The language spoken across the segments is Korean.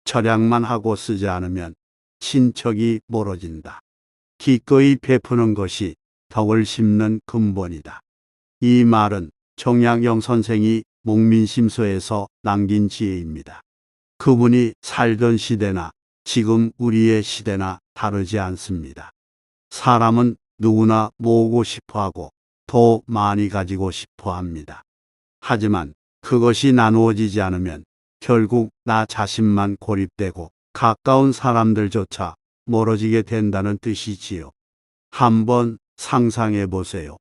절약만 하고 쓰지 않으면 친척이 멀어진다. 기꺼이 베푸는 것이 덕을 심는 근본이다. 이 말은 정약용 선생이 목민심서에서 남긴 지혜입니다. 그분이 살던 시대나 지금 우리의 시대나 다르지 않습니다. 사람은 누구나 모으고 싶어 하고 더 많이 가지고 싶어 합니다. 하지만 그것이 나누어지지 않으면 결국 나 자신만 고립되고 가까운 사람들조차 멀어지게 된다는 뜻이지요. 한번 상상해 보세요.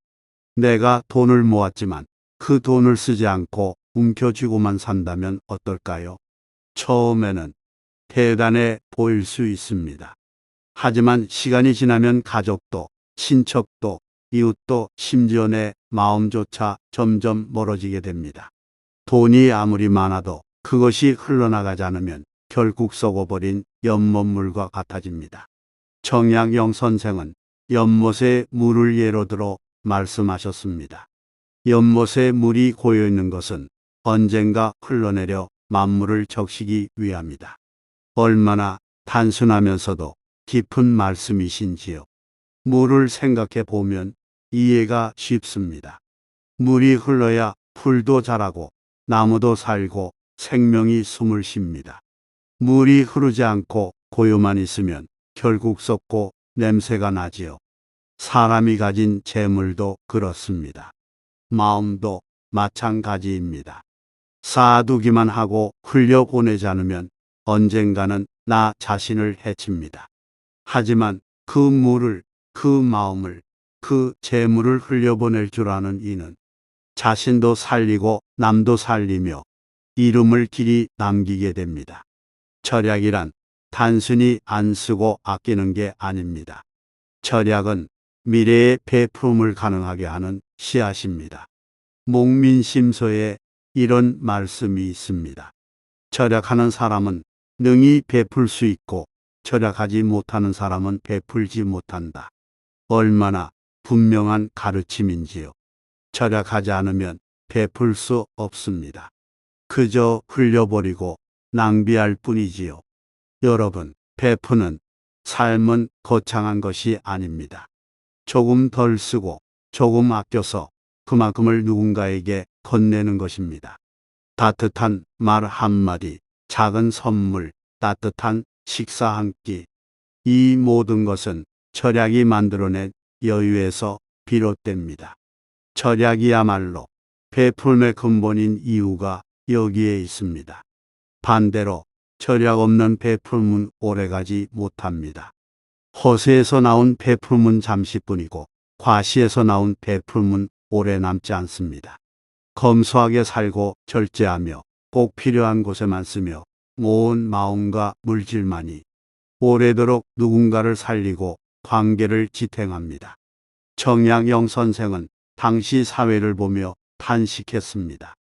내가 돈을 모았지만 그 돈을 쓰지 않고 움켜쥐고만 산다면 어떨까요? 처음에는 대단해 보일 수 있습니다. 하지만 시간이 지나면 가족도, 친척도, 이웃도 심지어 내 마음조차 점점 멀어지게 됩니다. 돈이 아무리 많아도 그것이 흘러나가지 않으면 결국 썩어버린 연못물과 같아집니다. 정약용 선생은 연못의 물을 예로 들어 말씀하셨습니다. 연못에 물이 고여있는 것은 언젠가 흘러내려 만물을 적시기 위함이다. 얼마나 단순하면서도 깊은 말씀이신지요. 물을 생각해 보면 이해가 쉽습니다. 물이 흘러야 풀도 자라고 나무도 살고 생명이 숨을 쉽니다. 물이 흐르지 않고 고요만 있으면 결국 썩고 냄새가 나지요. 사람이 가진 재물도 그렇습니다. 마음도 마찬가지입니다. 쌓아두기만 하고 흘려보내지 않으면 언젠가는 나 자신을 해칩니다. 하지만 그 물을, 그 마음을, 그 재물을 흘려보낼 줄 아는 이는 자신도 살리고 남도 살리며 이름을 길이 남기게 됩니다. 절약이란 단순히 안 쓰고 아끼는 게 아닙니다. 절약은 미래의 베풀음을 가능하게 하는 씨앗입니다. 목민심서에 이런 말씀이 있습니다. 절약하는 사람은 능히 베풀 수 있고 절약하지 못하는 사람은 베풀지 못한다. 얼마나 분명한 가르침인지요. 절약하지 않으면 베풀 수 없습니다. 그저 흘려버리고 낭비할 뿐이지요. 여러분, 베푸는 삶은 거창한 것이 아닙니다. 조금 덜 쓰고 조금 아껴서 그만큼을 누군가에게 건네는 것입니다. 따뜻한 말 한마디, 작은 선물, 따뜻한 식사 한 끼. 이 모든 것은 절약이 만들어낸 여유에서 비롯됩니다. 절약이야말로 베풀음의 근본인 이유가 여기에 있습니다. 반대로 절약 없는 베풀음은 오래가지 못합니다. 허세에서 나온 베풀음은 잠시뿐이고 과시에서 나온 베풀음은 오래 남지 않습니다. 검소하게 살고 절제하며 꼭 필요한 곳에만 쓰며 모은 마음과 물질만이 오래도록 누군가를 살리고 관계를 지탱합니다. 정약용 선생은 당시 사회를 보며 탄식했습니다.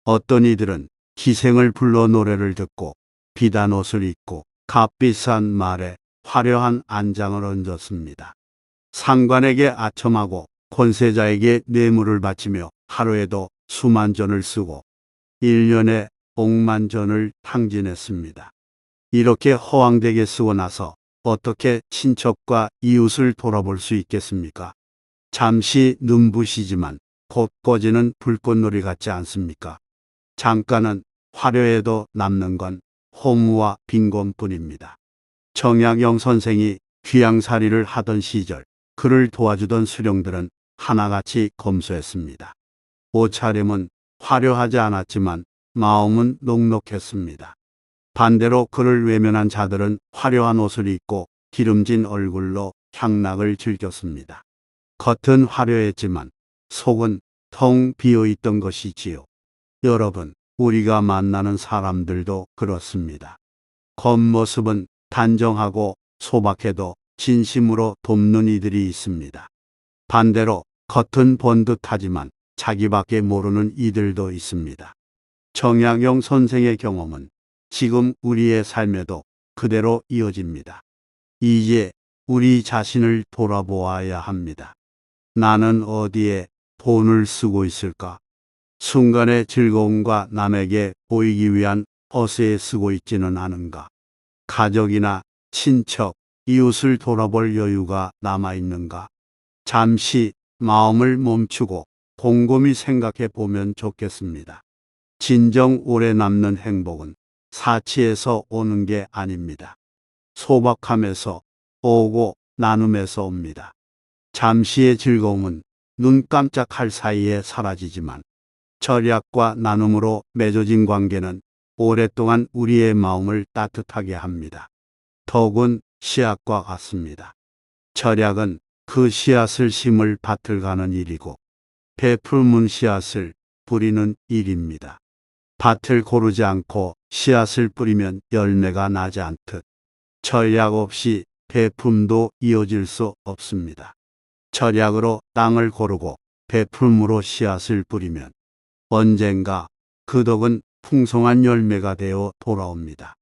어떤 이들은 기생을 불러 노래를 듣고 비단 옷을 입고 값비싼 말에 화려한 안장을 얹었습니다. 상관에게 아첨하고 권세자에게 뇌물을 바치며 하루에도 수만 전을 쓰고 1년에 억만 전을 탕진했습니다. 이렇게 허황되게 쓰고 나서 어떻게 친척과 이웃을 돌아볼 수 있겠습니까? 잠시 눈부시지만 곧 꺼지는 불꽃놀이 같지 않습니까? 잠깐은 화려해도 남는 건 허무와 빈곤뿐입니다. 정약용 선생이 귀양살이를 하던 시절 그를 도와주던 수령들은 하나같이 검소했습니다. 옷차림은 화려하지 않았지만 마음은 녹록했습니다. 반대로 그를 외면한 자들은 화려한 옷을 입고 기름진 얼굴로 향락을 즐겼습니다. 겉은 화려했지만 속은 텅 비어있던 것이지요. 여러분, 우리가 만나는 사람들도 그렇습니다. 겉모습은 단정하고 소박해도 진심으로 돕는 이들이 있습니다. 반대로 겉은 번듯하지만 자기밖에 모르는 이들도 있습니다. 정약용 선생의 경험은 지금 우리의 삶에도 그대로 이어집니다. 이제 우리 자신을 돌아보아야 합니다. 나는 어디에 돈을 쓰고 있을까? 순간의 즐거움과 남에게 보이기 위한 허세에 쓰고 있지는 않은가? 가족이나 친척, 이웃을 돌아볼 여유가 남아있는가? 잠시 마음을 멈추고 곰곰이 생각해 보면 좋겠습니다. 진정 오래 남는 행복은 사치에서 오는 게 아닙니다. 소박함에서 오고 나눔에서 옵니다. 잠시의 즐거움은 눈 깜짝할 사이에 사라지지만 절약과 나눔으로 맺어진 관계는 오랫동안 우리의 마음을 따뜻하게 합니다. 덕은 씨앗과 같습니다. 절약은 그 씨앗을 심을 밭을 가는 일이고 베풀문 씨앗을 뿌리는 일입니다. 밭을 고르지 않고 씨앗을 뿌리면 열매가 나지 않듯 절약 없이 베품도 이어질 수 없습니다. 절약으로 땅을 고르고 베풀므로 씨앗을 뿌리면 언젠가 그 덕은 풍성한 열매가 되어 돌아옵니다.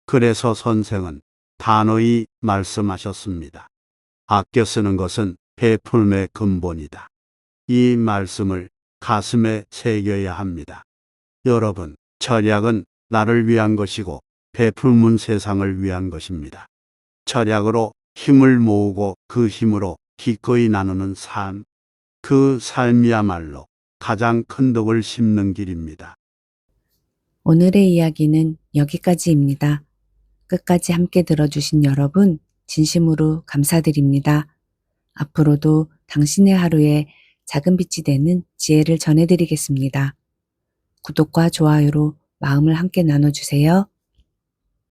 그래서 선생은 단호히 말씀하셨습니다. 아껴 쓰는 것은 베풀음의 근본이다. 이 말씀을 가슴에 새겨야 합니다. 여러분, 절약은 나를 위한 것이고 베풀문 세상을 위한 것입니다. 절약으로 힘을 모으고 그 힘으로 기꺼이 나누는 삶, 그 삶이야말로 가장 큰 덕을 심는 길입니다. 오늘의 이야기는 여기까지입니다. 끝까지 함께 들어주신 여러분, 진심으로 감사드립니다. 앞으로도 당신의 하루에 작은 빛이 되는 지혜를 전해드리겠습니다. 구독과 좋아요로 마음을 함께 나눠주세요.